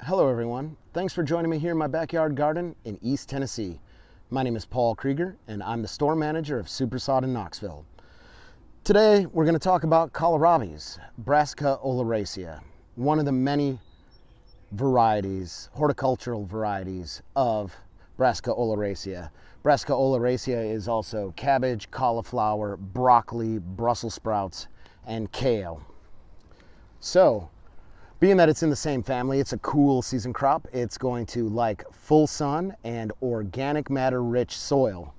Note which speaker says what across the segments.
Speaker 1: Hello everyone, thanks for joining me here in my backyard garden in East Tennessee. My name is Paul Krueger and I'm the store manager of Supersod in Knoxville. Today we're going to talk about Kohlrabis, Brassica oleracea, one of the many varieties, horticultural varieties of Brassica oleracea. Brassica oleracea is also cabbage, cauliflower, broccoli, Brussels sprouts, and kale. So, being that it's in the same family, it's a cool season crop. It's going to like full sun and organic matter rich soil.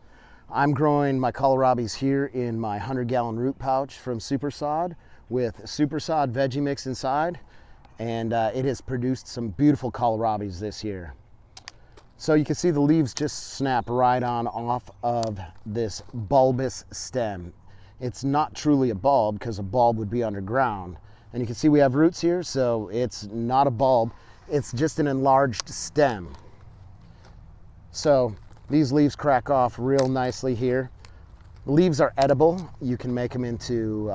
Speaker 1: I'm growing my kohlrabis here in my 100-gallon root pouch from Supersod with Supersod veggie mix inside, and it has produced some beautiful kohlrabis this year. So you can see the leaves just snap right on off of this bulbous stem. It's not truly a bulb because a bulb would be underground. And you can see we have roots here, so it's not a bulb, it's just an enlarged stem. So these leaves crack off real nicely here. The leaves are edible. You can make them into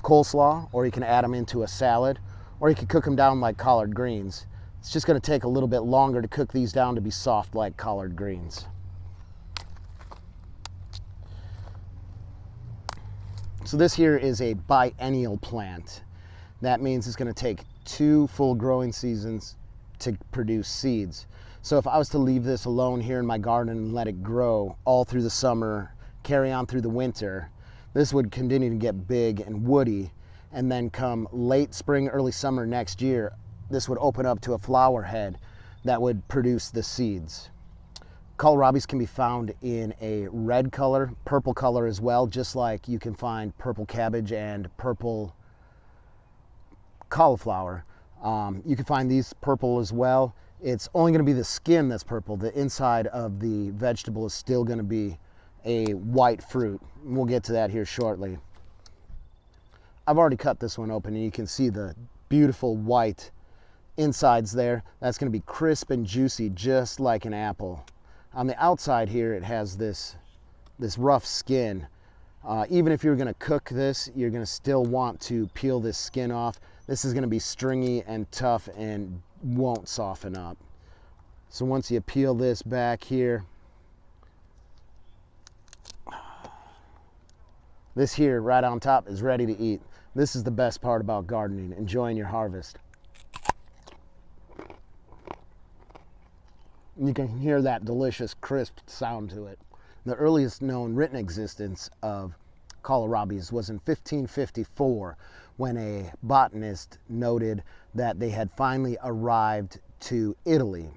Speaker 1: coleslaw, or you can add them into a salad, or you can cook them down like collard greens. It's just going to take a little bit longer to cook these down to be soft like collard greens. So this here is a biennial plant. That means it's going to take 2 full growing seasons to produce seeds. So if I was to leave this alone here in my garden and let it grow all through the summer, carry on through the winter, this would continue to get big and woody, and then come late spring, early summer next year, this would open up to a flower head that would produce the seeds. Kohlrabis can be found in a red color, purple color as well, just like you can find purple cabbage and purple cauliflower. You can find these purple as well. It's only going to be the skin that's purple. The inside of the vegetable is still going to be a white fruit. We'll get to that here shortly. I've already cut this one open and you can see the beautiful white insides there. That's going to be crisp and juicy, just like an apple. On the outside here, it has this rough skin. Even if you're going to cook this, you're going to still want to peel this skin off. This is going to be stringy and tough and won't soften up. So once you peel this back here, this here right on top is ready to eat. This is the best part about gardening, enjoying your harvest. You can hear that delicious, crisp sound to it. The earliest known written existence of kohlrabis was in 1554, when a botanist noted that they had finally arrived to Italy.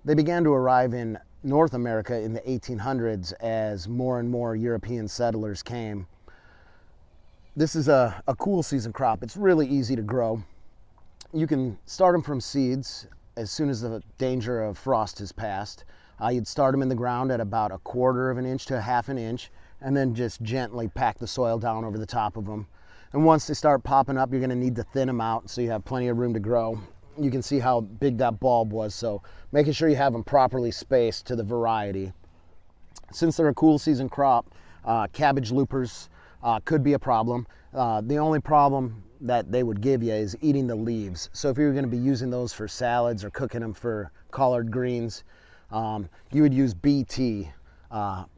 Speaker 1: They began to arrive in North America in the 1800s as more and more European settlers came. This is a cool season crop. It's really easy to grow. You can start them from seeds as soon as the danger of frost has passed. You'd start them in the ground at about 1/4 of an inch to 1/2 an inch, and then just gently pack the soil down over the top of them. And once they start popping up, you're going to need to thin them out so you have plenty of room to grow. You can see how big that bulb was, so making sure you have them properly spaced to the variety. Since they're a cool season crop, cabbage loopers could be a problem. The only problem that they would give you is eating the leaves. So if you're going to be using those for salads or cooking them for collard greens, you would use BT.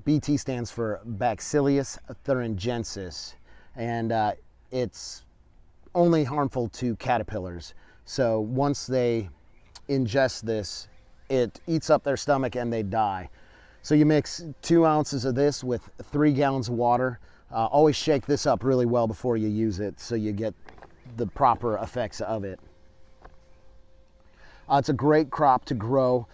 Speaker 1: BT stands for Bacillus thuringiensis, and it's only harmful to caterpillars. So once they ingest this, it eats up their stomach and they die. So you mix 2 ounces of this with 3 gallons of water. Always shake this up really well before you use it so you get the proper effects of it. It's a great crop to grow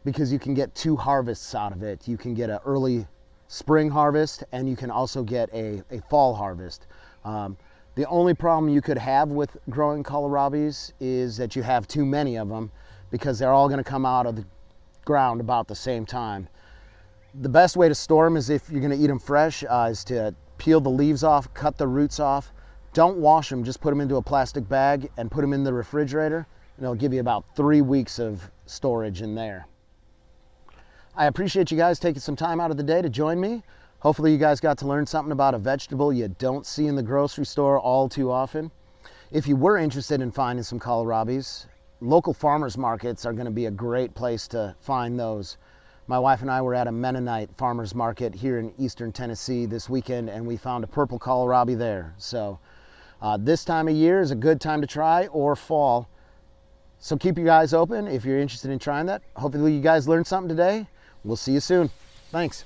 Speaker 1: because you can get 2 harvests out of it. You can get an early spring harvest and you can also get a fall harvest. The only problem you could have with growing kohlrabis is that you have too many of them because they're all going to come out of the ground about the same time. The best way to store them is, if you're going to eat them fresh, is to peel the leaves off, cut the roots off. Don't wash them, just put them into a plastic bag and put them in the refrigerator, and it'll give you about 3 weeks of storage in there. I appreciate you guys taking some time out of the day to join me. Hopefully you guys got to learn something about a vegetable you don't see in the grocery store all too often. If you were interested in finding some kohlrabis, local farmers markets are going to be a great place to find those. My wife and I were at a Mennonite farmers market here in eastern Tennessee this weekend, and we found a purple kohlrabi there. So this time of year is a good time to try, or fall. So keep your eyes open if you're interested in trying that. Hopefully you guys learned something today. We'll see you soon. Thanks.